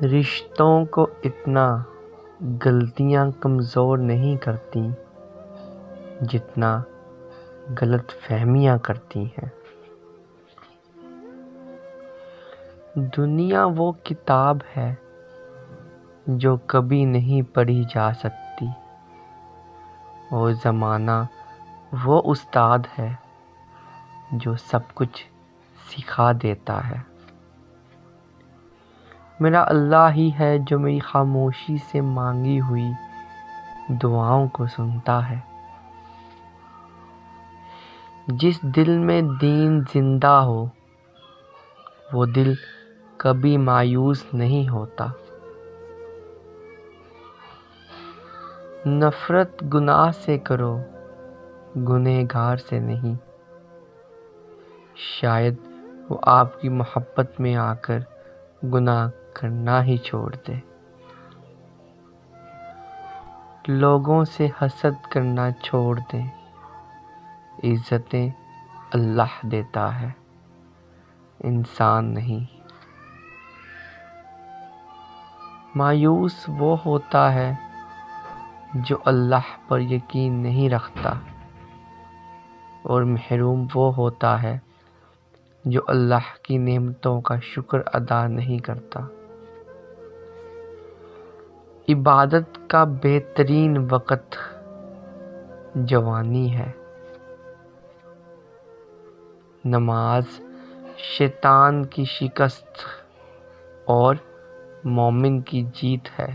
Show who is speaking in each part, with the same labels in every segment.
Speaker 1: رشتوں کو اتنا غلطیاں کمزور نہیں کرتی جتنا غلط فہمیاں کرتی ہیں۔ دنیا وہ کتاب ہے جو کبھی نہیں پڑھی جا سکتی، اور زمانہ وہ استاد ہے جو سب کچھ سکھا دیتا ہے۔ میرا اللہ ہی ہے جو میری خاموشی سے مانگی ہوئی دعاؤں کو سنتا ہے۔ جس دل میں دین زندہ ہو وہ دل کبھی مایوس نہیں ہوتا۔ نفرت گناہ سے کرو، گنہگار سے نہیں، شاید وہ آپ کی محبت میں آ کر گناہ کرنا ہی چھوڑ دے۔ لوگوں سے حسد کرنا چھوڑ دیں، عزتیں اللہ دیتا ہے، انسان نہیں۔ مایوس وہ ہوتا ہے جو اللہ پر یقین نہیں رکھتا، اور محروم وہ ہوتا ہے جو اللہ کی نعمتوں کا شکر ادا نہیں کرتا۔ عبادت کا بہترین وقت جوانی ہے۔ نماز شیطان کی شکست اور مومن کی جیت ہے،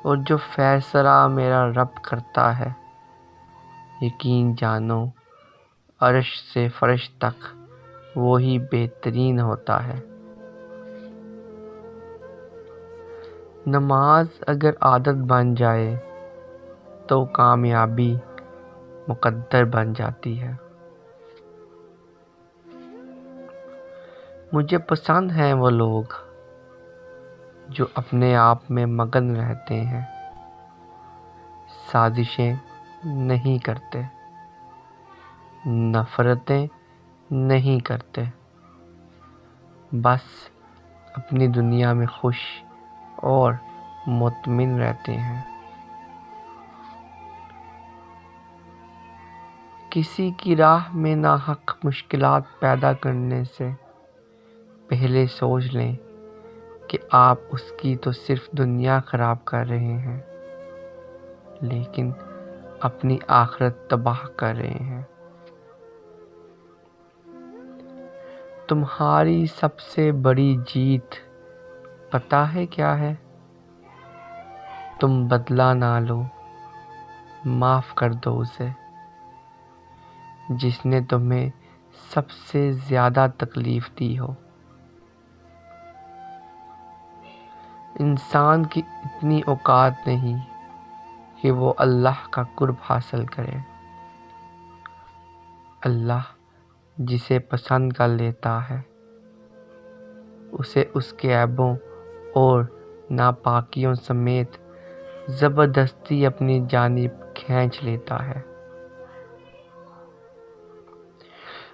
Speaker 1: اور جو فیصلہ میرا رب کرتا ہے، یقین جانو عرش سے فرش تک وہی بہترین ہوتا ہے۔ نماز اگر عادت بن جائے تو کامیابی مقدر بن جاتی ہے۔ مجھے پسند ہیں وہ لوگ جو اپنے آپ میں مگن رہتے ہیں، سازشیں نہیں کرتے، نفرتیں نہیں کرتے، بس اپنی دنیا میں خوش اور مطمئن رہتے ہیں۔ کسی کی راہ میں ناحق مشکلات پیدا کرنے سے پہلے سوچ لیں کہ آپ اس کی تو صرف دنیا خراب کر رہے ہیں، لیکن اپنی آخرت تباہ کر رہے ہیں۔ تمہاری سب سے بڑی جیت پتہ ہے کیا ہے؟ تم بدلہ نہ لو، معاف کر دو اسے جس نے تمہیں سب سے زیادہ تکلیف دی ہو۔ انسان کی اتنی اوقات نہیں کہ وہ اللہ کا قرب حاصل کرے۔ اللہ جسے پسند کر لیتا ہے اسے اس کے عیبوں اور ناپاکیوں سمیت زبردستی اپنی جانب کھینچ لیتا ہے۔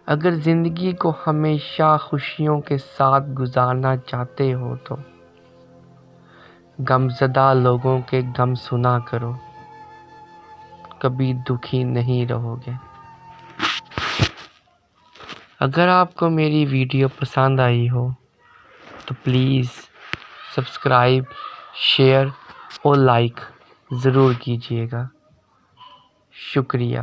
Speaker 1: اگر زندگی کو ہمیشہ خوشیوں کے ساتھ گزارنا چاہتے ہو تو غمزدہ لوگوں کے غم سنا کرو، کبھی دکھی نہیں رہو گے۔ اگر آپ کو میری ویڈیو پسند آئی ہو تو پلیز سبسکرائب، شیئر اور لائک ضرور کیجیے گا۔ شکریہ۔